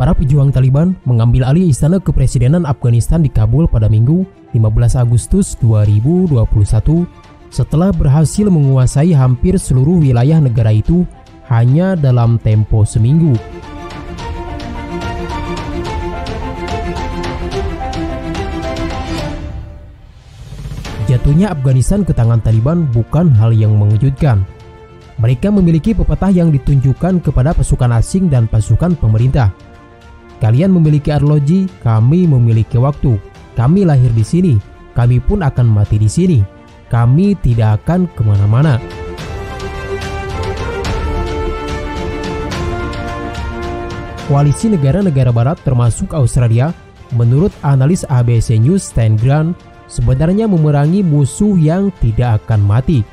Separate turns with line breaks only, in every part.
Para pejuang Taliban mengambil alih istana kepresidenan Afghanistan di Kabul pada Minggu 15 Agustus 2021 setelah berhasil menguasai hampir seluruh wilayah negara itu hanya dalam tempo seminggu. Jatuhnya Afghanistan ke tangan Taliban bukan hal yang mengejutkan. Mereka memiliki pepatah yang ditunjukkan kepada pasukan asing dan pasukan pemerintah. Kalian memiliki arloji, kami memiliki waktu. Kami lahir di sini, kami pun akan mati di sini. Kami tidak akan kemana-mana. Koalisi negara-negara barat termasuk Australia, menurut analis ABC News Stan Grant, sebenarnya memerangi musuh yang tidak akan mati.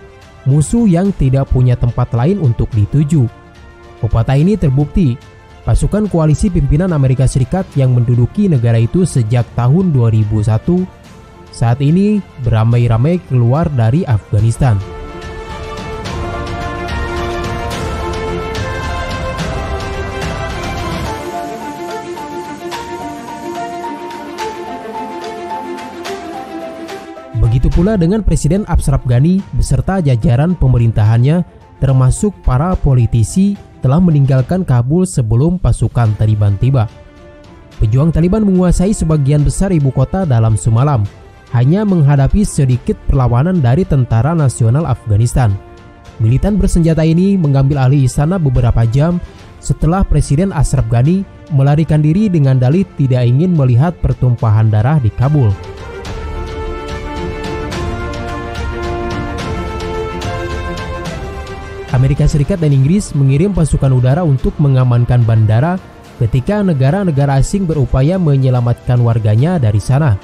Musuh yang tidak punya tempat lain untuk dituju. Pepatah ini terbukti. Pasukan koalisi pimpinan Amerika Serikat yang menduduki negara itu sejak tahun 2001 saat ini beramai-ramai keluar dari Afghanistan. Begitu pula dengan Presiden Ashraf Ghani beserta jajaran pemerintahannya termasuk para politisi telah meninggalkan Kabul sebelum pasukan Taliban tiba. Pejuang Taliban menguasai sebagian besar ibu kota dalam semalam, hanya menghadapi sedikit perlawanan dari Tentara Nasional Afghanistan. Militan bersenjata ini mengambil alih istana beberapa jam setelah Presiden Ashraf Ghani melarikan diri dengan dalih tidak ingin melihat pertumpahan darah di Kabul. Amerika Serikat dan Inggris mengirim pasukan udara untuk mengamankan bandara ketika negara-negara asing berupaya menyelamatkan warganya dari sana.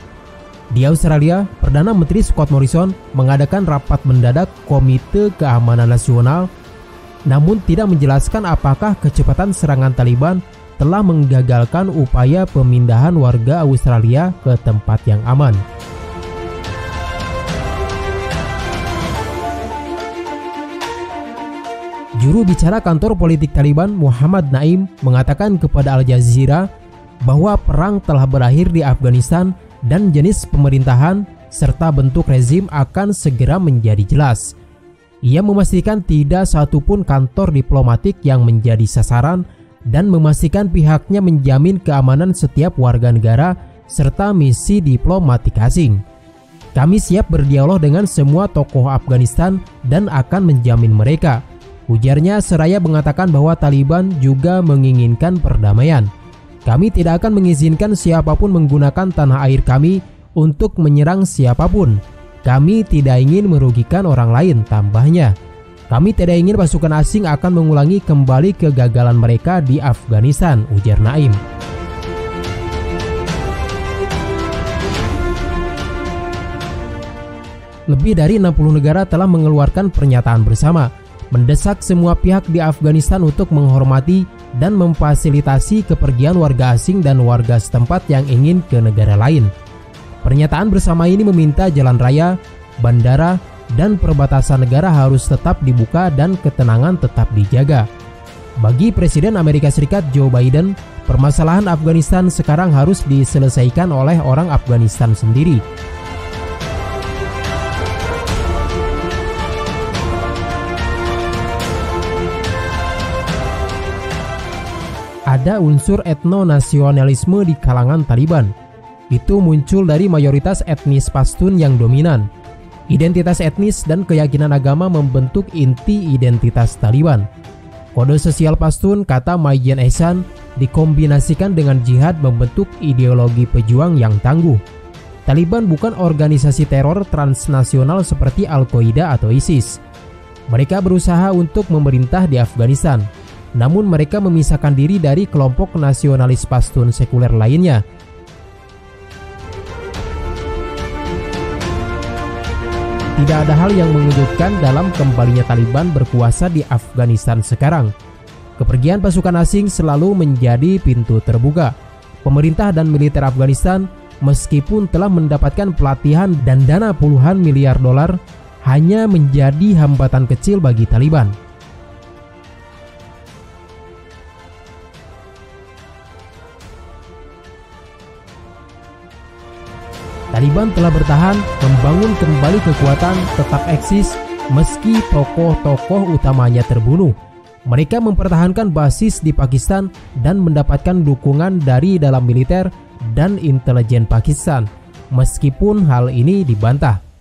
Di Australia, Perdana Menteri Scott Morrison mengadakan rapat mendadak Komite Keamanan Nasional, namun tidak menjelaskan apakah kecepatan serangan Taliban telah menggagalkan upaya pemindahan warga Australia ke tempat yang aman. Juru bicara kantor politik Taliban Muhammad Naim mengatakan kepada Al Jazeera bahwa perang telah berakhir di Afghanistan dan jenis pemerintahan serta bentuk rezim akan segera menjadi jelas. Ia memastikan tidak satupun kantor diplomatik yang menjadi sasaran dan memastikan pihaknya menjamin keamanan setiap warga negara serta misi diplomatik asing. Kami siap berdialog dengan semua tokoh Afghanistan dan akan menjamin mereka, ujarnya seraya mengatakan bahwa Taliban juga menginginkan perdamaian. Kami tidak akan mengizinkan siapapun menggunakan tanah air kami untuk menyerang siapapun. Kami tidak ingin merugikan orang lain, tambahnya. Kami tidak ingin pasukan asing akan mengulangi kembali kegagalan mereka di Afghanistan, ujar Naim. Lebih dari 60 negara telah mengeluarkan pernyataan bersama, mendesak semua pihak di Afghanistan untuk menghormati dan memfasilitasi kepergian warga asing dan warga setempat yang ingin ke negara lain. Pernyataan bersama ini meminta jalan raya, bandara, dan perbatasan negara harus tetap dibuka dan ketenangan tetap dijaga. Bagi Presiden Amerika Serikat Joe Biden, permasalahan Afghanistan sekarang harus diselesaikan oleh orang Afghanistan sendiri. Ada unsur etno-nasionalisme di kalangan Taliban. Itu muncul dari mayoritas etnis Pashtun yang dominan. Identitas etnis dan keyakinan agama membentuk inti identitas Taliban. Kode sosial Pashtun, kata Mayen Ehsan, dikombinasikan dengan jihad membentuk ideologi pejuang yang tangguh. Taliban bukan organisasi teror transnasional seperti Al-Qaeda atau ISIS. Mereka berusaha untuk memerintah di Afghanistan. Namun mereka memisahkan diri dari kelompok nasionalis Pashtun sekuler lainnya. Tidak ada hal yang mengejutkan dalam kembalinya Taliban berkuasa di Afghanistan sekarang. Kepergian pasukan asing selalu menjadi pintu terbuka. Pemerintah dan militer Afghanistan, meskipun telah mendapatkan pelatihan dan dana puluhan miliar dolar, hanya menjadi hambatan kecil bagi Taliban. Taliban telah bertahan membangun kembali kekuatan tetap eksis meski tokoh-tokoh utamanya terbunuh. Mereka mempertahankan basis di Pakistan dan mendapatkan dukungan dari dalam militer dan intelijen Pakistan, meskipun hal ini dibantah.